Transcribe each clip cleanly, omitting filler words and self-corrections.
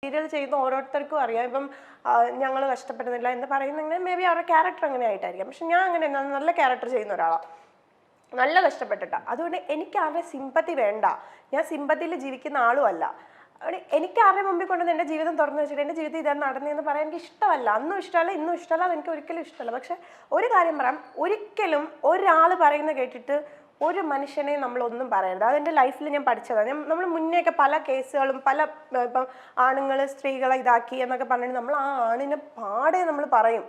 Serial ചെയ്യുന്ന ഓരോരുത്തർക്കും അറിയാം. ഇപ്പം ഞങ്ങൾ കഷ്ടപ്പെടുന്നില്ല എന്ന് പറയുന്നെങ്കിൽ മേ ബി അവരുടെ ക്യാരക്ടർ അങ്ങനെ ആയിട്ടായിരിക്കാം. പക്ഷെ ഞാൻ അങ്ങനെ നല്ല ക്യാരക്ടർ ചെയ്യുന്ന ഒരാളാണ്, നല്ല കഷ്ടപ്പെട്ടിട്ടാണ്. അതുകൊണ്ട് എനിക്ക് ആരുടെ സിമ്പതി വേണ്ട, ഞാൻ സിമ്പതിയിൽ ജീവിക്കുന്ന ആളും അല്ല. എനിക്ക് ആരുടെ മുമ്പിൽ കൊണ്ടുവന്ന് എൻ്റെ ജീവിതം തുറന്നു വെച്ചിട്ട് എൻ്റെ ജീവിതം ഇതാണ് നടന്നതെന്ന് പറയാൻ എനിക്ക് ഇഷ്ടമല്ല. അന്നും ഇഷ്ടമല്ല, ഇന്നും ഇഷ്ടമല്ല, അതെനിക്ക് ഒരിക്കലും ഇഷ്ടമല്ല. പക്ഷെ ഒരു കാര്യം പറയാം, ഒരിക്കലും ഒരാൾ പറയുന്ന കേട്ടിട്ട് ഒരു മനുഷ്യനെ നമ്മളൊന്നും പറയരുത്. അതെൻ്റെ ലൈഫിൽ ഞാൻ പഠിച്ചതാണ്. നമ്മൾ മുന്നേയൊക്കെ പല കേസുകളും പല ഇപ്പം ആണുങ്ങൾ സ്ത്രീകളെ ഇതാക്കി എന്നൊക്കെ പറഞ്ഞിട്ട് നമ്മൾ ആ ആണിനെ പാടെ നമ്മൾ പറയും.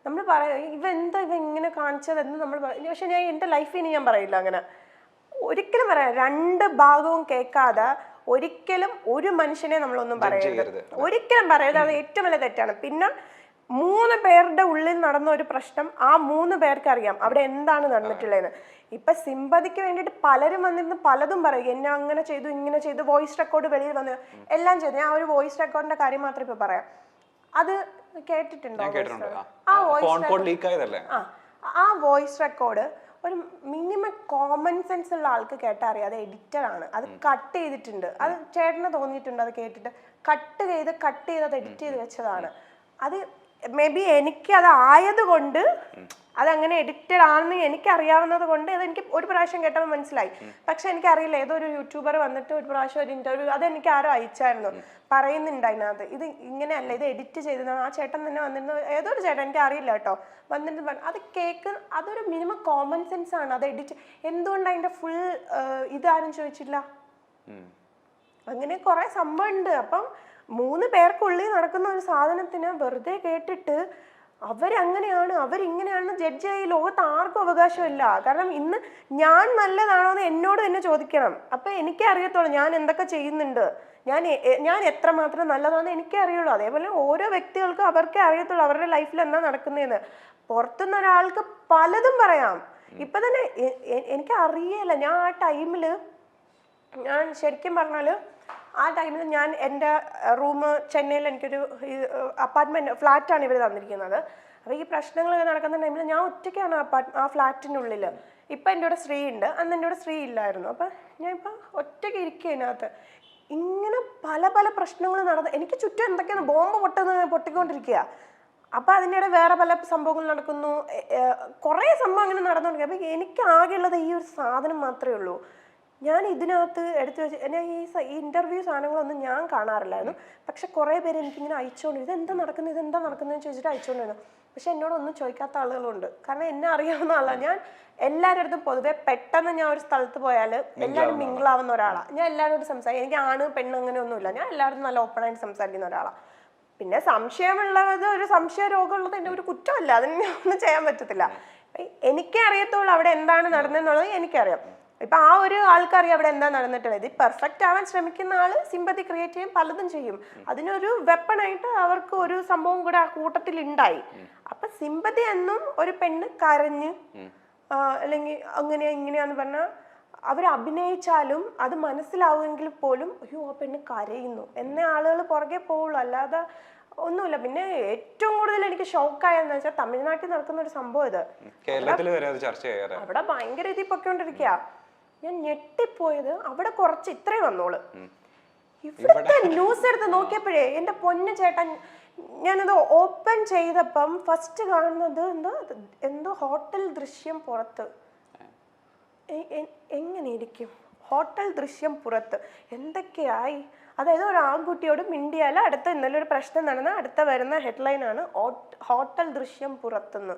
നമ്മൾ പറയും ഇവ ഇങ്ങനെ കാണിച്ചതെന്ന് നമ്മൾ പറയും. പക്ഷെ ഞാൻ എൻ്റെ ലൈഫിൽ ഇനി ഞാൻ പറയില്ല അങ്ങനെ. ഒരിക്കലും പറയാം, രണ്ട് ഭാഗവും കേൾക്കാതെ ഒരിക്കലും ഒരു മനുഷ്യനെ നമ്മളൊന്നും പറയരുത്, ഒരിക്കലും പറയരുത്. അത് ഏറ്റവും വലിയ തെറ്റാണ്. പിന്നെ 3 പേരുടെ ഉള്ളിൽ നടന്ന ഒരു പ്രശ്നം ആ 3 പേർക്ക് അറിയാം അവിടെ എന്താണ് നടന്നിട്ടുള്ളതെന്ന്. ഇപ്പൊ സിമ്പതിക്ക് വേണ്ടിയിട്ട് പലരും വന്നിരുന്ന് പലതും പറയും, എന്നെ അങ്ങനെ ചെയ്തു ഇങ്ങനെ ചെയ്തു, വോയിസ് റെക്കോർഡ് വെളിയിൽ വന്ന് എല്ലാം ചെയ്തു. ഞാൻ ഒരു വോയിസ് റെക്കോർഡിന്റെ കാര്യം മാത്രം ഇപ്പൊ പറയാം. അത് കേട്ടിട്ടുണ്ടോ? ആ വോയിസ് റെക്കോർഡ് ഒരു മിനിമം കോമൺ സെൻസ് ഉള്ള ആൾക്ക് കേട്ടാൽ അറിയാം അത് എഡിറ്റഡ് ആണ്, അത് കട്ട് ചെയ്തിട്ടുണ്ട്. അത് ചേട്ടന് തോന്നിയിട്ടുണ്ട് അത് കേട്ടിട്ട് കട്ട് ചെയ്ത് അത് എഡിറ്റ് ചെയ്ത് വെച്ചതാണ്. അത് മേ ബി എനിക്ക് അത് ആയതുകൊണ്ട്, അതങ്ങനെ എഡിറ്റഡ് ആണെന്ന് എനിക്കറിയാവുന്നത് കൊണ്ട് അതെനിക്ക് ഒരു പ്രാവശ്യം കേട്ടപ്പോൾ മനസ്സിലായി. പക്ഷെ എനിക്കറിയില്ല, ഏതൊരു യൂട്യൂബർ വന്നിട്ട് ഒരു പ്രാവശ്യം ഒരു ഇന്റർവ്യൂ അതെനിക്ക് ആരോ അയച്ചായിരുന്നു, പറയുന്നുണ്ട് അതിനകത്ത് ഇത് ഇങ്ങനെയല്ല, ഇത് എഡിറ്റ് ചെയ്തതാണ്. ആ ചേട്ടൻ തന്നെ വന്നിരുന്നു, ഏതൊരു ചേട്ടൻ എനിക്ക് അറിയില്ല കേട്ടോ, വന്നിട്ട് അത് കേക്ക് അതൊരു മിനിമം കോമൺ സെൻസ് ആണ്. അത് എഡിറ്റ് എന്തുകൊണ്ട് അതിന്റെ ഫുൾ ഇതാരും ചോദിച്ചില്ല? അങ്ങനെ കുറെ സംഭവം ഉണ്ട്. അപ്പം 3 പേർക്കുള്ളിൽ നടക്കുന്ന ഒരു സാധനത്തിന് വെറുതെ കേട്ടിട്ട് അവരങ്ങനെയാണ് അവരിങ്ങനെയാണെന്ന് ജഡ്ജ് ചെയ്യാൻ ഈ ലോകത്ത് ആർക്കും അവകാശമില്ല. കാരണം ഇന്ന് ഞാൻ നല്ലതാണോ എന്ന് എന്നോട് തന്നെ ചോദിക്കണം. അപ്പൊ എനിക്കേ അറിയത്തുള്ളൂ ഞാൻ എന്തൊക്കെ ചെയ്യുന്നുണ്ട്, ഞാൻ എത്രമാത്രം നല്ലതാണെന്ന് എനിക്കേ അറിയുള്ളൂ. അതേപോലെ ഓരോ വ്യക്തികൾക്കും അവർക്കേ അറിയത്തുള്ളൂ അവരുടെ ലൈഫിൽ എന്താ നടക്കുന്നതെന്ന്. പുറത്തുനിന്ന് ഒരാൾക്ക് പലതും പറയാം. ഇപ്പൊ തന്നെ എനിക്ക് അറിയില്ല. ഞാൻ ആ ടൈമില് ഞാൻ ശരിക്കും പറഞ്ഞാല് ആ ടൈമിൽ ഞാൻ എൻ്റെ റൂം ചെന്നൈയിൽ എനിക്കൊരു അപ്പാർട്ട്മെന്റ് ഫ്ലാറ്റാണ് ഇവർ തന്നിരിക്കുന്നത്. അപ്പോൾ ഈ പ്രശ്നങ്ങളൊക്കെ നടക്കുന്ന ടൈമിൽ ഞാൻ ഒറ്റയ്ക്കാണ് ആ ഫ്ലാറ്റിൻ്റെ ഉള്ളിൽ. ഇപ്പം എൻ്റെ കൂടെ ശ്രീ ഉണ്ട്, അന്ന് എൻ്റെ കൂടെ ശ്രീ ഇല്ലായിരുന്നു. അപ്പം ഞാൻ ഇപ്പം ഒറ്റയ്ക്ക് ഇരിക്കുക അതിനകത്ത്. ഇങ്ങനെ പല പല പ്രശ്നങ്ങൾ നടന്ന് എനിക്ക് ചുറ്റും എന്തൊക്കെയാണ് ബോംബ് പൊട്ടിക്കൊണ്ടിരിക്കുക. അപ്പം അതിനിടെ വേറെ പല സംഭവങ്ങൾ നടക്കുന്നു, കുറേ സംഭവം അങ്ങനെ നടന്നുകൊണ്ടിരിക്കുക. അപ്പം എനിക്ക് ആകെയുള്ളത് ഈ ഒരു സാധനം മാത്രമേ ഉള്ളൂ. ഞാൻ ഇതിനകത്ത് എടുത്തു വെച്ച് ഈ ഇന്റർവ്യൂ സാധനങ്ങളൊന്നും ഞാൻ കാണാറില്ലായിരുന്നു. പക്ഷെ കുറേ പേര് എനിക്കിങ്ങനെ അയച്ചുകൊണ്ട് ഇതെന്താ നടക്കുന്നതെന്ന് ചോദിച്ചിട്ട് അയച്ചുകൊണ്ടിരുന്നു. പക്ഷെ എന്നോടൊന്നും ചോദിക്കാത്ത ആളുകളുണ്ട്. കാരണം എന്നെ അറിയാവുന്ന ആളാണ് ഞാൻ. എല്ലാവരുടെ അടുത്തും പൊതുവെ പെട്ടെന്ന് ഞാൻ ഒരു സ്ഥലത്ത് പോയാൽ എല്ലാവരും മിങ്കിളാവുന്ന ഒരാളാണ് ഞാൻ. എല്ലാവരോടും സംസാരിക്കും. എനിക്ക് ആണ് പെണ്ണ് അങ്ങനെ ഒന്നുമില്ല. ഞാൻ എല്ലാവരും നല്ല ഓപ്പണായിട്ട് സംസാരിക്കുന്ന ഒരാളാണ്. പിന്നെ സംശയമുള്ളത് ഒരു സംശയ രോഗമുള്ളത് എൻ്റെ ഒരു കുറ്റമല്ല, അതിന് ഞാൻ ഒന്നും ചെയ്യാൻ പറ്റത്തില്ല. എനിക്കേ അറിയത്തുള്ളൂ അവിടെ എന്താണ് നടന്നതെന്നുള്ളത് എനിക്കറിയാം. ഇപ്പൊ ആ ഒരു ആൾക്കറിയാം അവിടെ എന്താ നടന്നിട്ടുള്ളത്. ഇത് പെർഫെക്റ്റ് ആവാൻ ശ്രമിക്കുന്ന ആള് സിമ്പതി ക്രിയേറ്റ് ചെയ്യും, പലതും ചെയ്യും. അതിനൊരു വെപ്പണായിട്ട് അവർക്ക് ഒരു സംഭവം കൂടെ ആ കൂട്ടത്തിൽ ഉണ്ടായി. അപ്പൊ സിമ്പതി എന്നും ഒരു പെണ്ണ് കരഞ്ഞ് അല്ലെങ്കിൽ അങ്ങനെ ഇങ്ങനെയാന്ന് പറഞ്ഞാൽ അവർ അഭിനയിച്ചാലും അത് മനസ്സിലാവുമെങ്കിൽ പോലും അയ്യോ ആ പെണ്ണ് കരയുന്നു എന്ന ആളുകൾ പുറകെ പോവുള്ളൂ, അല്ലാതെ ഒന്നുമില്ല. പിന്നെ ഏറ്റവും കൂടുതൽ എനിക്ക് ഷോക്കായെന്ന് വെച്ചാൽ തമിഴ്നാട്ടിൽ നടക്കുന്ന ഒരു സംഭവം ഇത്. അവിടെ ഭയങ്കര രീതിയിൽ പൊയ്ക്കൊണ്ടിരിക്കുക. ഞാൻ ഞെട്ടിപ്പോയത് അവിടെ കുറച്ച് ഇത്രയും വന്നോള്. ഇവിടുത്തെ ന്യൂസ് എടുത്ത് നോക്കിയപ്പോഴേ എന്റെ പൊന്നു ചേട്ടൻ, ഞാനത് ഓപ്പൺ ചെയ്തപ്പം ഫസ്റ്റ് കാണുന്നത് എന്തോ ഹോട്ടൽ ദൃശ്യം പുറത്ത്. എങ്ങനെ ഇരിക്കും ഹോട്ടൽ ദൃശ്യം പുറത്ത്? എന്തൊക്കെയായി? അതായത് ഒരു ആൺകുട്ടിയോട് മിണ്ടിയാൽ അടുത്ത ഇന്നലെ ഒരു പ്രശ്നം നടന്ന അടുത്ത വരുന്ന ഹെഡ്ലൈനാണ് ഹോട്ടൽ ദൃശ്യം പുറത്തുനിന്ന്.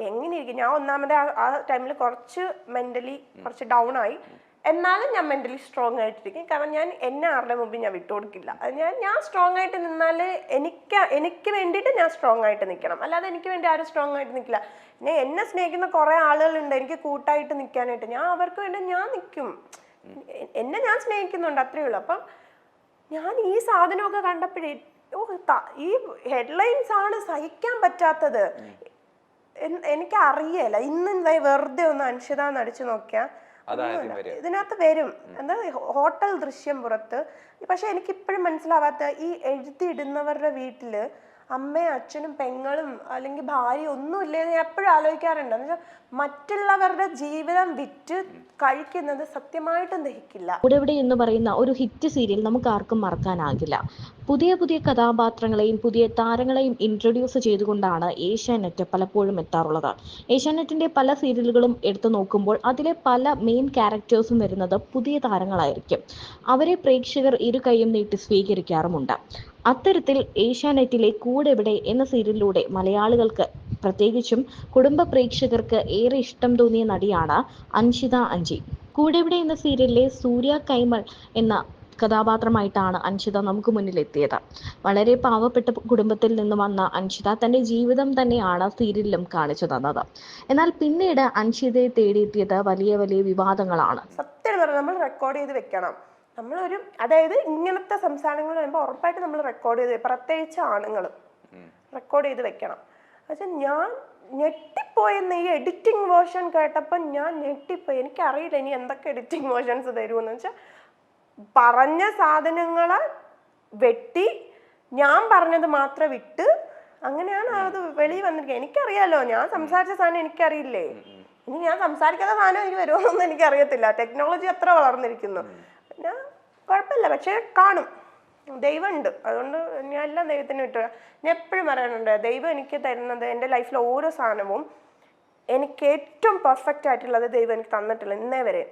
എങ്ങനെ ഇരിക്കും? ഞാൻ ഒന്നാമത് ആ ടൈമിൽ കുറച്ച് മെന്റലി കുറച്ച് ഡൗൺ ആയി. എന്നാലും ഞാൻ മെന്റലി സ്ട്രോങ് ആയിട്ടിരിക്കും. കാരണം ഞാൻ എന്നെ ആരുടെ മുമ്പിൽ ഞാൻ വിട്ടുകൊടുക്കില്ല. ഞാൻ സ്ട്രോങ് ആയിട്ട് നിന്നാൽ എനിക്ക് വേണ്ടിയിട്ട് ഞാൻ സ്ട്രോങ് ആയിട്ട് നിൽക്കണം, അല്ലാതെ എനിക്ക് വേണ്ടി ആരും സ്ട്രോങ് ആയിട്ട് നിൽക്കില്ല. പിന്നെ എന്നെ സ്നേഹിക്കുന്ന കുറേ ആളുകളുണ്ട് എനിക്ക് കൂട്ടായിട്ട് നിൽക്കാനായിട്ട്. ഞാൻ അവർക്ക് വേണ്ടി ഞാൻ നിൽക്കും. എന്നെ ഞാൻ സ്നേഹിക്കുന്നുണ്ട്, അത്രയേ ഉള്ളൂ. അപ്പം ഞാൻ ഈ സാധനമൊക്കെ കണ്ടപ്പോഴേ ഈ ഹെഡ്ലൈൻസ് ആണ് സഹിക്കാൻ പറ്റാത്തത്. എനിക്കറിയല. ഇന്ന് വെറുതെ ഒന്ന് അൻഷിത നടിച്ചു നോക്കിയാ ഇതിനകത്ത് വരും എന്താ ഹോട്ടൽ ദൃശ്യം പുറത്ത്. പക്ഷെ എനിക്കിപ്പോഴും മനസ്സിലാവാത്ത ഈ എഴുതിയിടുന്നവരുടെ വീട്ടില് അമ്മയും അച്ഛനും പെങ്ങളും അല്ലെങ്കിൽ ഭാര്യ ഒന്നും ഇല്ലെന്ന് ഞാൻ എപ്പോഴും ആലോചിക്കാറുണ്ട്. എന്ന് വെച്ചാൽ മറ്റുള്ളവരുടെ ജീവിതം വിറ്റ് കഴിക്കുന്നത് സത്യമായിട്ടും ദഹിക്കില്ല. ഇവിടെ എന്ന് പറയുന്ന ഒരു ഹിറ്റ് സീരിയൽ നമുക്ക് ആർക്കും മറക്കാനാകില്ല. പുതിയ പുതിയ കഥാപാത്രങ്ങളെയും പുതിയ താരങ്ങളെയും ഇൻട്രൊഡ്യൂസ് ചെയ്തുകൊണ്ടാണ് ഏഷ്യാനെറ്റ് പലപ്പോഴും എത്താറുള്ളത്. ഏഷ്യാനെറ്റിന്റെ പല സീരിയലുകളും എടുത്തു നോക്കുമ്പോൾ അതിലെ പല മെയിൻ ക്യാരക്ടേഴ്സും വരുന്നത് പുതിയ താരങ്ങളായിരിക്കും. അവരെ പ്രേക്ഷകർ ഇരു കൈയും നീട്ടി സ്വീകരിക്കാറുമുണ്ട്. അത്തരത്തിൽ ഏഷ്യാനെറ്റിലെ കൂടെവിടെ എന്ന സീരിയലിലൂടെ മലയാളികൾക്ക്, പ്രത്യേകിച്ചും കുടുംബ പ്രേക്ഷകർക്ക് ഏറെ ഇഷ്ടം തോന്നിയ നടിയാണ് അൻഷിത അഞ്ജി. കൂടെവിടെ എന്ന സീരിയലിലെ സൂര്യ കൈമൾ എന്ന കഥാപാത്രമായിട്ടാണ് അൻഷിത നമുക്ക് മുന്നിൽ എത്തിയത്. വളരെ പാവപ്പെട്ട കുടുംബത്തിൽ നിന്ന് വന്ന അൻഷിത തന്റെ ജീവിതം തന്നെയാണ് സീരിയലിലും കാണിച്ചു തന്നത്. എന്നാൽ പിന്നീട് അൻഷിതയെ തേടിയെത്തിയത് വലിയ വലിയ വിവാദങ്ങളാണ്. സത്യം പറഞ്ഞാൽ നമ്മൾ റെക്കോർഡ് ചെയ്ത് വെക്കണം. അതായത് ഇങ്ങനത്തെ സംസാരങ്ങൾ വരുമ്പോൾ ഉറപ്പായിട്ട് നമ്മൾ റെക്കോർഡ് ചെയ്ത്, പ്രത്യേകിച്ച് ആണുങ്ങൾ റെക്കോർഡ് ചെയ്ത് വെക്കണം. പക്ഷെ ഞാൻ ഞെട്ടിപ്പോയെന്ന് ഈ എഡിറ്റിംഗ് വേർഷൻ കേട്ടപ്പോൾ ഞാൻ ഞെട്ടിപ്പോയി. എനിക്കറിയില്ല ഇനി എന്തൊക്കെ എഡിറ്റിംഗ് വേർഷൻസ് തരുമെന്ന് വെച്ചാൽ, പറഞ്ഞ സാധനങ്ങളെ വെട്ടി ഞാൻ പറഞ്ഞത് മാത്രം വിട്ട് അങ്ങനെയാണ് അത് വെളിയിൽ വന്നിരിക്കുക. എനിക്കറിയാലോ, ഞാൻ സംസാരിച്ച സാധനം എനിക്കറിയില്ലേ, ഇനി ഞാൻ സംസാരിക്കാത്ത സാധനം എനിക്ക് വരുമെന്നൊന്നും എനിക്കറിയത്തില്ല. ടെക്നോളജി അത്ര വളർന്നിരിക്കുന്നു. പിന്നെ കുഴപ്പമില്ല, പക്ഷെ കാണും. ദൈവമുണ്ട്, അതുകൊണ്ട് ഞാൻ എല്ലാം ദൈവത്തിന് വിട്ടു. ഞാൻ എപ്പോഴും പറയാനുണ്ട്, ദൈവം എനിക്ക് തരുന്നത്, എൻ്റെ ലൈഫിലെ ഓരോ സാധനവും എനിക്ക് ഏറ്റവും പെർഫെക്റ്റ് ആയിട്ടുള്ളത് ദൈവം എനിക്ക് തന്നിട്ടില്ല ഇന്നേ വരെ.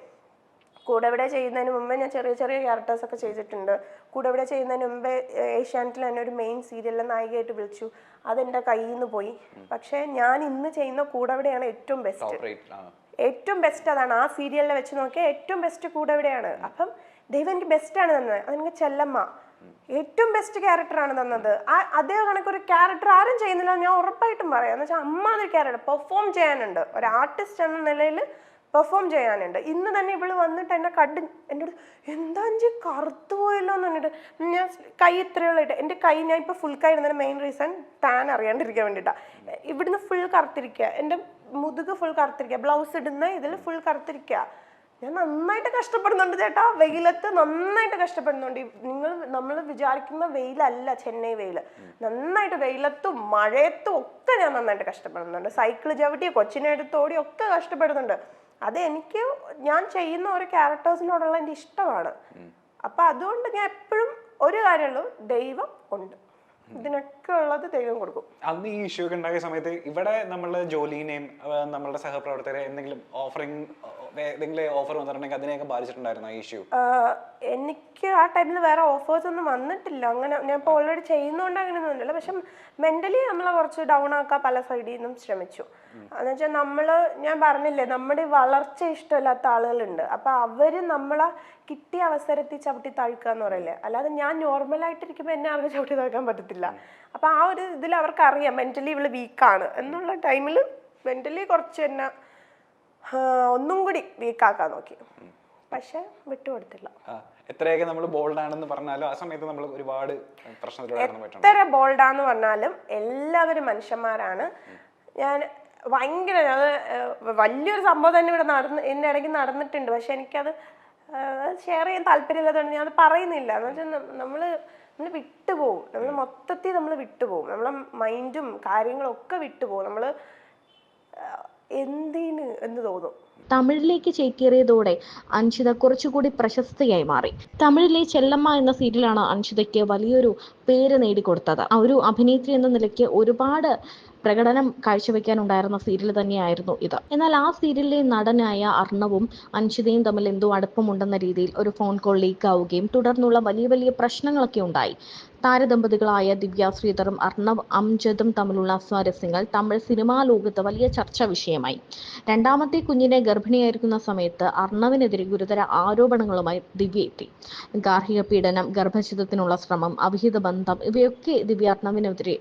കൂടെവിടെ ചെയ്യുന്നതിന് മുമ്പേ ഞാൻ ചെറിയ ചെറിയ ക്യാരക്ടേഴ്സൊക്കെ ചെയ്തിട്ടുണ്ട്. കൂടെവിടെ ചെയ്യുന്നതിന് മുമ്പേ ഏഷ്യാനെറ്റിൽ തന്നെ ഒരു മെയിൻ സീരിയലിലെ നായികയായിട്ട് വിളിച്ചു. അതെൻ്റെ കയ്യിൽ നിന്ന് പോയി. പക്ഷേ ഞാൻ ഇന്ന് ചെയ്യുന്ന കൂടെവിടെയാണ് ഏറ്റവും ബെസ്റ്റ്. ഏറ്റവും ബെസ്റ്റ് അതാണ്. ആ സീരിയലിനെ വെച്ച് നോക്കിയാൽ ഏറ്റവും ബെസ്റ്റ് കൂടെവിടെയാണ്. അപ്പം ദൈവം എനിക്ക് ബെസ്റ്റാണ് തന്നത്. അതെനിക്ക് ചെല്ലമ്മ ഏറ്റവും ബെസ്റ്റ് ക്യാരക്ടറാണ് തന്നത്. അതേ കണക്കൊരു ക്യാരക്ടർ ആരും ചെയ്യുന്നില്ല ഞാൻ ഉറപ്പായിട്ടും പറയാം. എന്ന് വെച്ചാൽ അമ്മ അതൊരു ക്യാരക്ടർ പെർഫോം ചെയ്യാനുണ്ട്, ഒരു ആർട്ടിസ്റ്റ് എന്ന നിലയിൽ പെർഫോം ചെയ്യാനുണ്ട്. ഇന്ന് തന്നെ ഇവള് വന്നിട്ട് എന്നെ എൻ്റെ അടുത്ത് എന്താ അഞ്ച് കറുത്തു പോയല്ലോ എന്ന് പറഞ്ഞിട്ട്, ഞാൻ കൈ ഇത്രയുള്ള ഇട്ട് എൻ്റെ കൈ, ഞാൻ ഇപ്പോൾ ഫുൾ കൈ ഇടുന്നതിന് മെയിൻ റീസൺ താൻ അറിയാണ്ടിരിക്കാൻ വേണ്ടിയിട്ടാണ്. ഇവിടുന്ന് ഫുൾ കറുത്തിരിക്കുക, എൻ്റെ മുതുക് ഫുൾ കറുത്തിരിക്കുക, ബ്ലൗസ് ഇടുന്ന ഇതിൽ ഫുൾ കറുത്തിരിക്കുക. ഞാൻ നന്നായിട്ട് കഷ്ടപ്പെടുന്നുണ്ട് ചേട്ടാ, വെയിലത്ത് നന്നായിട്ട് കഷ്ടപ്പെടുന്നുണ്ട്. നമ്മൾ വിചാരിക്കുന്ന വെയിലല്ല ചെന്നൈ വെയിൽ. നന്നായിട്ട് വെയിലത്തും മഴയത്തും ഒക്കെ ഞാൻ നന്നായിട്ട് കഷ്ടപ്പെടുന്നുണ്ട്. സൈക്കിൾ ചവിട്ടി കൊച്ചിനെ എടുത്തോടി ഒക്കെ കഷ്ടപ്പെടുന്നുണ്ട്. അത് എനിക്ക് ഞാൻ ചെയ്യുന്ന ഓരോ ക്യാരക്ടേഴ്സിനോടുള്ള എൻ്റെ ഇഷ്ടമാണ്. അപ്പൊ അതുകൊണ്ട് ഞാൻ എപ്പോഴും ഒരു കാര്യമുള്ളൂ, ദൈവം ഉണ്ട്, ഇതിനൊക്കെ ഉള്ളത് ദൈവം കൊടുക്കും. അന്ന് ഈ ഇഷ്യൂ ഒക്കെ ഉണ്ടായ സമയത്ത് ഇവിടെ നമ്മളുടെ ജോലിനെയും നമ്മളുടെ സഹപ്രവർത്തകരെ എന്തെങ്കിലും ഓഫർ വന്നിട്ടുണ്ടെങ്കിൽ അതിനെയൊക്കെ ബാധിച്ചിട്ടുണ്ടായിരുന്നു ഈ ഇഷ്യൂ? എനിക്ക് ആ ടൈമിൽ വേറെ ഓഫേഴ്സ് ഒന്നും വന്നിട്ടില്ല. അങ്ങനെ ഞാൻ ഇപ്പോൾ ഓൾറെഡി ചെയ്യുന്നതുകൊണ്ട് അങ്ങനെയൊന്നും ഉണ്ടല്ലോ. പക്ഷെ മെന്റലി നമ്മളെ കുറച്ച് ഡൗൺ ആക്കാൻ പല സൈഡിൽ നിന്നും ശ്രമിച്ചു. എന്ന് വെച്ചാൽ ഞാൻ പറഞ്ഞില്ലേ, നമ്മുടെ വളർച്ച ഇഷ്ടമില്ലാത്ത ആളുകളുണ്ട്. അപ്പൊ അവര് നമ്മളെ കിട്ടിയ അവസരത്തിൽ ചവിട്ടി താഴ്ക്കുക എന്ന് പറയില്ലേ. അല്ലാതെ ഞാൻ നോർമലായിട്ടിരിക്കുമ്പോൾ എന്നെ അവർക്ക് ചവിട്ടി താഴ്ക്കാൻ പറ്റത്തില്ല. അപ്പൊ ആ ഒരു ഇതിൽ അവർക്ക് അറിയാം മെന്റലി ഇവള് വീക്കാണ് എന്നുള്ള ടൈമിൽ മെന്റലി കുറച്ച് എന്നെ ഒന്നും കൂടി വീക്കാക്കാൻ നോക്കി. പക്ഷെ വിട്ടുകൊടുത്തില്ല. എത്രയൊക്കെ നമ്മൾ ബോൾഡ് ആണെന്ന് പറഞ്ഞാലും ആ സമയത്ത് നമ്മൾ ഒരുപാട് എത്ര ബോൾഡാന്ന് പറഞ്ഞാലും എല്ലാവരും മനുഷ്യന്മാരാണ്. ഞാൻ ഭയങ്കര വലിയൊരു സംഭവം തന്നെ ഇവിടെ ഇതിൻ്റെ ഇടയ്ക്ക് നടന്നിട്ടുണ്ട്. പക്ഷെ എനിക്കത് ഷെയർ ചെയ്യാൻ താല്പര്യമില്ലാത്തതുകൊണ്ട് ഞാൻ അത് പറയുന്നില്ല. എന്ന് വെച്ചാൽ നമ്മൾ വിട്ടുപോകും, നമ്മൾ മൊത്തത്തിൽ നമ്മൾ വിട്ടുപോകും, നമ്മളെ മൈൻഡും കാര്യങ്ങളും ഒക്കെ വിട്ടുപോകും. നമ്മൾ എന്തിന് എന്ന് തോന്നും. തമിഴിലേക്ക് ചേക്കേറിയതോടെ അൻഷിത കുറച്ചുകൂടി പ്രശസ്തയായി മാറി. തമിഴിലെ ചെല്ലമ്മ എന്ന സീരിയലാണ് അൻഷിതയ്ക്ക് വലിയൊരു പേര് നേടിക്കൊടുത്തത്. ഒരു അഭിനേത്രി എന്ന നിലയ്ക്ക് ഒരുപാട് പ്രകടനം കാഴ്ചവെക്കാനുണ്ടായിരുന്ന സീരിയൽ തന്നെയായിരുന്നു ഇത്. എന്നാൽ ആ സീരിയലിലെ നടനായ അർണവും അൻഷിതയും തമ്മിൽ എന്തോ അടുപ്പമുണ്ടെന്ന രീതിയിൽ ഒരു ഫോൺ കോൾ ലീക്ക് ആവുകയും തുടർന്നുള്ള വലിയ വലിയ പ്രശ്നങ്ങളൊക്കെ ഉണ്ടായി. താരദമ്പതികളായ ദിവ്യ ശ്രീധറും അർണവ് അംജദും തമ്മിലുള്ള സ്വാരസ്യങ്ങൾ തമിഴ് സിനിമാ ലോകത്ത് വലിയ ചർച്ചാ വിഷയമായി. രണ്ടാമത്തെ കുഞ്ഞിനെ ഗർഭിണിയായിരിക്കുന്ന സമയത്ത് അർണവിനെതിരെ ഗുരുതര ആരോപണങ്ങളുമായി ദിവ്യ എത്തി. ഗാർഹിക പീഡനം, ഗർഭഛിദത്തിനുള്ള ശ്രമം, അവിഹിത ബന്ധം ഇവയൊക്കെ ദിവ്യ അർണവിനെതിരെ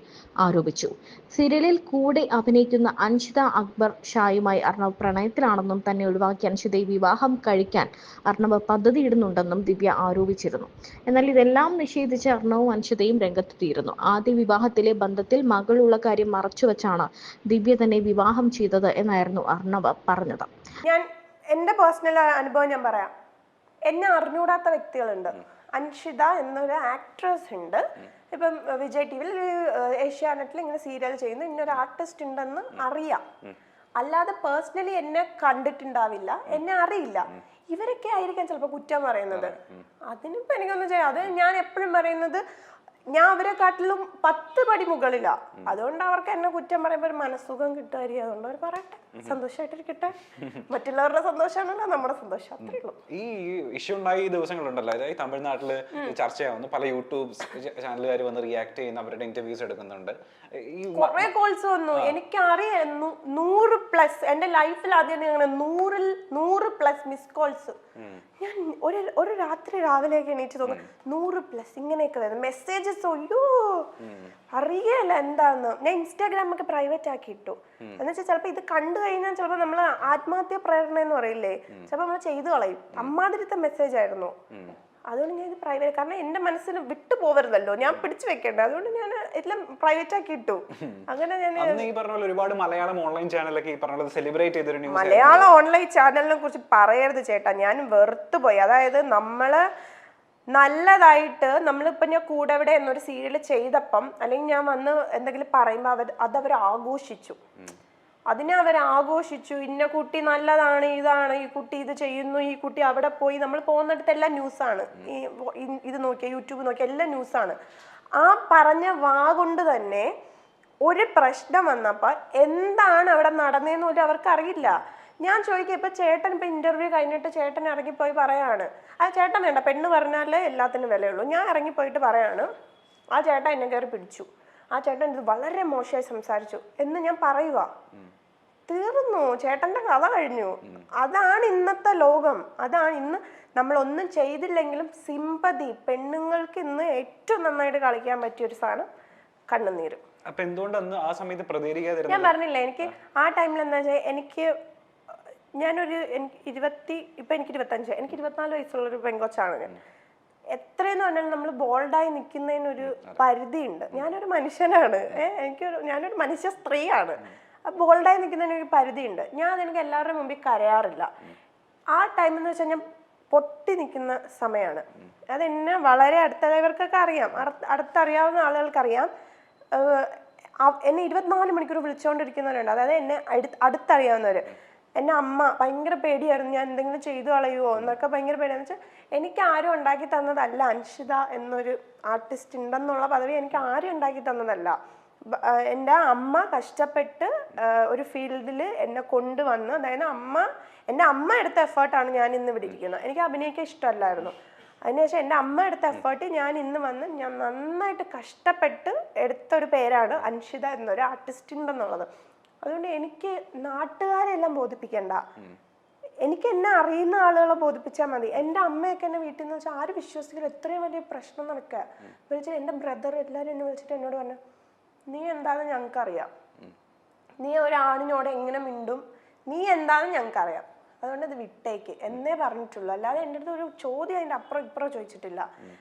ആരോപിച്ചു. സീരിയലിൽ കൂടെ അഭിനയിക്കുന്ന അൻഷിത അക്ബർ ഷായുമായി അർണവ് പ്രണയത്തിലാണെന്നും തന്നെ ഒഴിവാക്കി അൻഷിതയെ വിവാഹം കഴിക്കാൻ അർണവ് പദ്ധതിയിടുന്നുണ്ടെന്നും ദിവ്യ ആരോപിച്ചിരുന്നു. എന്നാൽ ഇതെല്ലാം നിഷേധിച്ച് അർണവും അൻഷിതയും രംഗത്തെത്തിയിരുന്നു. ആദ്യ വിവാഹത്തിലെ ബന്ധത്തിൽ മകളുള്ള കാര്യം മറച്ചുവെച്ചാണ് ദിവ്യ തന്നെ വിവാഹം ചെയ്തത് എന്നായിരുന്നു അർണവ് പറഞ്ഞത്. ഞാൻ എൻ്റെ പേഴ്സണൽ അനുഭവം ഞാൻ പറയാം. എന്നെ അറിഞ്ഞൂടാത്ത വ്യക്തികളുണ്ട്. അൻഷിത എന്നൊരു ആക്ട്രസ് ഉണ്ട്, ഇപ്പം വിജയ് ടി വിയിൽ ഏഷ്യാനെറ്റിൽ ഇങ്ങനെ സീരിയൽ ചെയ്യുന്ന ഇന്നൊരു ആർട്ടിസ്റ്റ് ഉണ്ടെന്ന് അറിയാം. അല്ലാതെ പേഴ്സണലി എന്നെ കണ്ടിട്ടുണ്ടാവില്ല, എന്നെ അറിയില്ല. ഇവരൊക്കെ ആയിരിക്കാം ചിലപ്പോൾ കുറ്റം പറയുന്നത്. അതിനിപ്പോ എനിക്കൊന്നും ചെയ്യാം. അത് ഞാൻ എപ്പോഴും പറയുന്നത്, ഞാൻ അവരെക്കാട്ടിലും 10 പടി മുകളിലാ. അതുകൊണ്ട് അവർക്ക് എന്നെ കുറ്റം പറയുമ്പോൾ ഒരു മനസ്സുഖം കിട്ടുമായിരിക്കും. അതുകൊണ്ട് അവർ പറയട്ടെ, സന്തോഷമായിട്ടിരിക്കട്ടെ. മറ്റുള്ളവരുടെ സന്തോഷമാണല്ലോ നമ്മുടെ സന്തോഷം, അത്രേ ഉള്ളൂ. ഈ ഇഷ്യൂ ഉണ്ടായ ഈ ദിവസങ്ങളുണ്ടല്ലോ, അതായത് തമിഴ്നാട്ടില് ചർച്ചയാവുന്നു, പല യൂട്യൂബ് ചാനലുകാർ വന്ന് റിയാക്ട് ചെയ്യുന്ന അവരുടെ ഇന്റർവ്യൂസ് എടുക്കുന്നുണ്ട്. കുറെ കോൾസ് വന്നു, എനിക്കറിയാം 100+. എന്റെ ലൈഫിൽ ആദ്യം 100+ മിസ് കോൾസ്. ഞാൻ ഒരു രാത്രി രാവിലെയൊക്കെ എണീറ്റ് നോക്കും, 100+ ഇങ്ങനെയൊക്കെ വരുന്നത് മെസ്സേജസ്. അയ്യോ അറിയല്ല എന്താന്ന്. ഞാൻ ഇൻസ്റ്റാഗ്രാം ഒക്കെ പ്രൈവറ്റ് ആക്കി ഇട്ടു. എന്ന് വെച്ചാൽ ചിലപ്പോ ഇത് കണ്ടു കഴിഞ്ഞാൽ ചിലപ്പോ നമ്മള് ആത്മഹത്യ പ്രേരണ എന്ന് പറയില്ലേ, ചിലപ്പോ നമ്മൾ ചെയ്തു കളയും. അമ്മാതിരത്തെ മെസ്സേജ് ആയിരുന്നു. അതുകൊണ്ട് ഞാൻ ഇത് പ്രൈവറ്റ്, കാരണം എന്റെ മനസ്സിന് വിട്ടു പോവരുതല്ലോ, ഞാൻ പിടിച്ചു വെക്കണ്ടേ. അതുകൊണ്ട് ഞാൻ എല്ലാം പ്രൈവറ്റ് ആക്കി ഇട്ടു. അങ്ങനെ ഞാൻ ഈ പറഞ്ഞ പോലെ ഒരുപാട് മലയാളം ഓൺലൈൻ ചാനലൊക്കെ ഈ പറഞ്ഞ സെലിബ്രേറ്റ് ചെയ്തൊരു ന്യൂസ്. മലയാളം ഓൺലൈൻ ചാനലിനെ കുറിച്ച് പറയരുത് ചേട്ടാ, ഞാൻ വെറുത്തുപോയി. അതായത് നമ്മള് നല്ലതായിട്ട് നമ്മളിപ്പോ ഞാൻ കൂടെവിടെ എന്നൊരു സീരിയൽ ചെയ്തപ്പം, അല്ലെങ്കിൽ ഞാൻ വന്ന് എന്തെങ്കിലും പറയുമ്പോൾ അതവർ ആഘോഷിച്ചു. അതിനെ അവർ ആഘോഷിച്ചു. ഇന്ന കുട്ടി നല്ലതാണ്, ഇതാണ്, ഈ കുട്ടി ഇത് ചെയ്യുന്നു, ഈ കുട്ടി അവിടെ പോയി. നമ്മൾ പോകുന്നിടത്തെല്ലാം ന്യൂസാണ്. ഇത് നോക്കിയാൽ യൂട്യൂബ് നോക്കിയാൽ എല്ലാം ന്യൂസാണ്. ആ പറഞ്ഞ കൊണ്ട് തന്നെ ഒരു പ്രശ്നം വന്നപ്പോൾ എന്താണ് അവിടെ നടന്നതെന്ന് പോലും അവർക്ക് അറിയില്ല. ഞാൻ ചോദിക്കുക, ഇപ്പൊ ചേട്ടൻ ഇപ്പൊ ഇന്റർവ്യൂ കഴിഞ്ഞിട്ട് ചേട്ടൻ ഇറങ്ങിപ്പോയി പറയാണ്, ആ ചേട്ടൻ വേണ്ട, പെണ്ണ് പറഞ്ഞാലേ എല്ലാത്തിനും വിലയുള്ളൂ. ഞാൻ ഇറങ്ങിപ്പോയിട്ട് പറയാണ്, ആ ചേട്ടൻ എന്നെ കയറി പിടിച്ചു, ആ ചേട്ടൻ ഇത് വളരെ മോശമായി സംസാരിച്ചു എന്ന് ഞാൻ പറയുക. തീർന്നു, ചേട്ടന്റെ കഥ കഴിഞ്ഞു. അതാണ് ഇന്നത്തെ ലോകം. അതാണ് ഇന്ന് നമ്മളൊന്നും ചെയ്തില്ലെങ്കിലും സിമ്പതി, പെണ്ണുങ്ങൾക്ക് ഇന്ന് ഏറ്റവും നന്നായിട്ട് കളിക്കാൻ പറ്റിയ ഒരു സാധനം കണ്ണുനീര്. അപ്പൊ എന്തുകൊണ്ടന്ന് ആ സമയത്ത് പ്രതികരിക്കാതിരുന്നത്? ഞാൻ പറഞ്ഞില്ല, എനിക്ക് ആ ടൈമിൽ എന്താ വെച്ചാൽ എനിക്ക് 25, എനിക്ക് 24 വയസ്സുള്ളൊരു പെങ്കൊച്ചാണ് ഞാൻ. എത്രയെന്ന് പറഞ്ഞാൽ നമ്മൾ ബോൾഡായി നിൽക്കുന്നതിനൊരു പരിധിയുണ്ട്. ഞാനൊരു മനുഷ്യനാണ്, ഞാനൊരു മനുഷ്യ സ്ത്രീയാണ്. ബോൾഡായി നിൽക്കുന്നതിനൊരു പരിധിയുണ്ട്. ഞാൻ എനിക്ക് എല്ലാവരുടെ മുമ്പിൽ കരയാറില്ല. ആ ടൈം എന്ന് വെച്ചാൽ ഞാൻ പൊട്ടി നിൽക്കുന്ന സമയമാണ്. അതെന്നെ വളരെ അടുത്തവർക്കൊക്കെ അറിയാം, അടുത്തറിയാവുന്ന ആളുകൾക്കറിയാം. എന്നെ 24 മണിക്കൂർ വിളിച്ചുകൊണ്ടിരിക്കുന്നവരുണ്ട്, അതായത് എന്നെ അടുത്തറിയാവുന്നവർ. എൻ്റെ അമ്മ ഭയങ്കര പേടിയായിരുന്നു, ഞാൻ എന്തെങ്കിലും ചെയ്തു കളയുമോ എന്നൊക്കെ ഭയങ്കര പേടിയാന്ന് വെച്ചാൽ, എനിക്ക് ആരും ഉണ്ടാക്കി തന്നതല്ല അൻഷിത എന്നൊരു ആർട്ടിസ്റ്റ് ഉണ്ടെന്നുള്ള പദവി എനിക്ക് ആരും ഉണ്ടാക്കി തന്നതല്ല. എൻ്റെ അമ്മ കഷ്ടപ്പെട്ട് ഒരു ഫീൽഡിൽ എന്നെ കൊണ്ടുവന്ന്, അതായത് എൻ്റെ അമ്മ എടുത്ത എഫേർട്ടാണ് ഞാൻ ഇന്ന് ഇവിടെ ഇരിക്കുന്നത്. എനിക്ക് അഭിനയിക്കാൻ ഇഷ്ടമല്ലായിരുന്നു. അതിനുശേഷം എൻ്റെ അമ്മ എടുത്ത എഫേർട്ട് ഞാൻ ഇന്ന് വന്ന് ഞാൻ നന്നായിട്ട് കഷ്ടപ്പെട്ട് എടുത്തൊരു പേരാണ് അൻഷിത എന്നൊരു ആർട്ടിസ്റ്റ് ഉണ്ടെന്നുള്ളത്. അതുകൊണ്ട് എനിക്ക് നാട്ടുകാരെല്ലാം ബോധിപ്പിക്കണ്ട, എനിക്ക് എന്നെ അറിയുന്ന ആളുകളെ ബോധിപ്പിച്ചാൽ മതി. എൻ്റെ അമ്മയൊക്കെ എന്നെ വീട്ടിൽ നിന്ന് വെച്ചാൽ ആരും വിശ്വസിക്കില്ല, എത്രയും വലിയ പ്രശ്നം നടക്കുക. വിളിച്ചിട്ട് എൻ്റെ ബ്രദർ എല്ലാവരും എന്നെ വിളിച്ചിട്ട് എന്നോട് പറഞ്ഞു, നീ എന്താണെന്ന് ഞങ്ങൾക്കറിയാം, നീ ഒരാണിനോട് എങ്ങനെ മിണ്ടും, നീ എന്താണെന്ന് ഞങ്ങൾക്കറിയാം, അതുകൊണ്ട് ഇത് വിട്ടേക്ക് എന്നേ പറഞ്ഞിട്ടുള്ളൂ. അല്ലാതെ എൻ്റെ അടുത്ത് ഒരു ചോദ്യം അതിൻ്റെ അപ്പുറം ഇപ്പുറം ചോദിച്ചിട്ടില്ല.